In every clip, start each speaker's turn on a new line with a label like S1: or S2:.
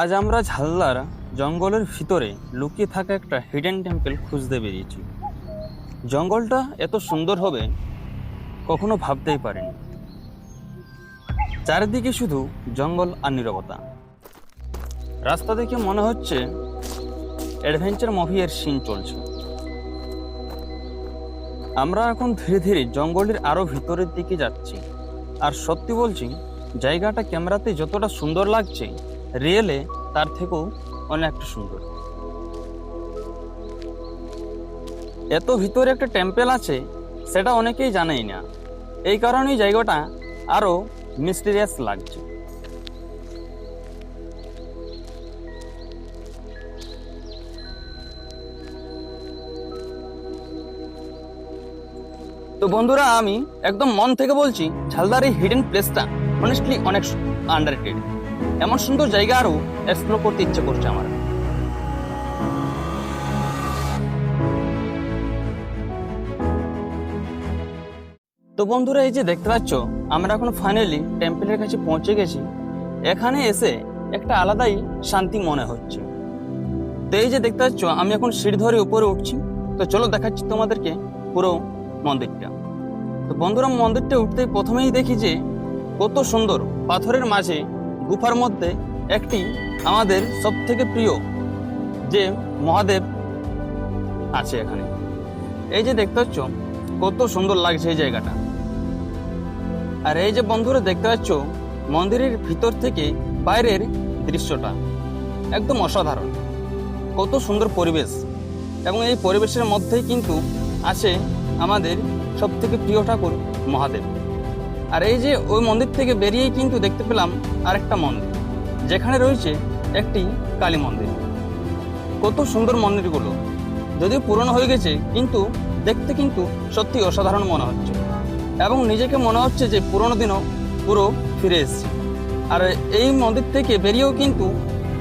S1: আজ আমরা ঝালদার জঙ্গলের ভিতরে লুকিয়ে থাকা একটা হিডেন টেম্পল খুঁজতে বেরিয়েছি। জঙ্গলটা এত সুন্দর হবে কখনো ভাবতেই পারিনি। চারিদিকে শুধু জঙ্গল আর নীরবতা। রাস্তা দেখে মনে হচ্ছে অ্যাডভেঞ্চার মুভি এর সিন চলছে। আমরা এখন ধীরে ধীরে জঙ্গলের আরো ভিতরের দিকে যাচ্ছি। আর সত্যি বলছি, জায়গাটা ক্যামেরাতে যতটা সুন্দর লাগছে, রিয়েলে তার থেকেও অনেকটা সুন্দর। এত ভিতরে একটা টেম্পল আছে, সেটা অনেকেই জানেই না। এই কারণেই জায়গাটা আরো মিস্টিরিয়াস লাগছে। তো বন্ধুরা, আমি একদম মন থেকে বলছি, ঝালদার এই হিডেন প্লেসটা অনেস্টলি অনেক আন্ডাররেটেড। এমন সুন্দর জায়গা আরো এক্সপ্লোর করতে ইচ্ছে করছে আমার। তো বন্ধুরা, এই যে দেখতে পাচ্ছ, আমরা এখন ফাইনালি টেম্পলের কাছে পৌঁছে গেছি। এখানে এসে একটা আলাদাই শান্তি মনে হচ্ছে। তো এই যে দেখতে পাচ্ছ, আমি এখন সিঁড়ি ধরে উপরে উঠছি। তো চলো দেখাচ্ছি তোমাদেরকে পুরো মন্দিরটা। তো বন্ধুরা, মন্দিরটা উঠতেই প্রথমেই দেখি যে কত সুন্দর পাথরের মাঝে গুফার মধ্যে একটি আমাদের সব থেকে প্রিয় যে মহাদেব আছে এখানে। এই যে দেখতে পাচ্ছ কত সুন্দর লাগছে এই জায়গাটা। আর এই যে বন্ধুরা দেখতে পাচ্ছ, মন্দিরের ভিতর থেকে বাইরের দৃশ্যটা একদম অসাধারণ। কত সুন্দর পরিবেশ, এবং এই পরিবেশের মধ্যেই কিন্তু আছে আমাদের সব থেকে প্রিয় ঠাকুর মহাদেব। আর এই যে ওই মন্দির থেকে বেরিয়েই কিন্তু দেখতে পেলাম আরেকটা মন্দির, যেখানে রয়েছে একটি কালী মন্দির। কত সুন্দর মন্দিরগুলো, যদিও পুরনো হয়ে গেছে, কিন্তু দেখতে কিন্তু সত্যি অসাধারণ মনে হচ্ছে, এবং নিজেকে মনে হচ্ছে যে পুরনো দিনও পুরো ফিরে এসেছে। আর এই মন্দির থেকে বেরিয়েও কিন্তু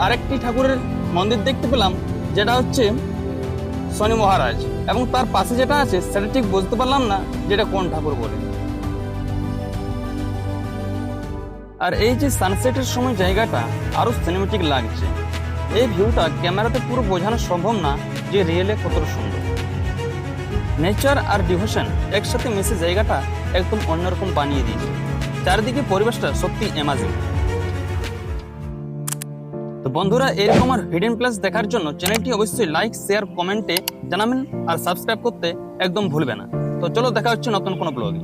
S1: আরেকটি ঠাকুরের মন্দির দেখতে পেলাম, যেটা হচ্ছে শনি মহারাজ, এবং তার পাশে যেটা আছে সেটা ঠিক বুঝতে পারলাম না যেটা কোন ঠাকুর বলে। আর এই যে সানসেটের সময় জায়গাটা আরো সিনেমেটিক লাগছে। এই ভিউটা ক্যামেরাতে পুরো বোঝানো সম্ভব না যে রিয়েলে কতটা সুন্দর। নেচার আর ডিভোশন একসাথে মিশে জায়গাটা একদম অন্যরকম বানিয়ে দিয়েছে। চারিদিকে পরিবেশটা সত্যি অ্যামাজিং। তো বন্ধুরা, এরকম আর হিডেন প্লেস দেখার জন্য চ্যানেলটি অবশ্যই লাইক, শেয়ার, কমেন্টে জানাবেন, আর সাবস্ক্রাইব করতে একদম ভুলবে না। তো চলো দেখা হচ্ছে নতুন কোনো ব্লগে।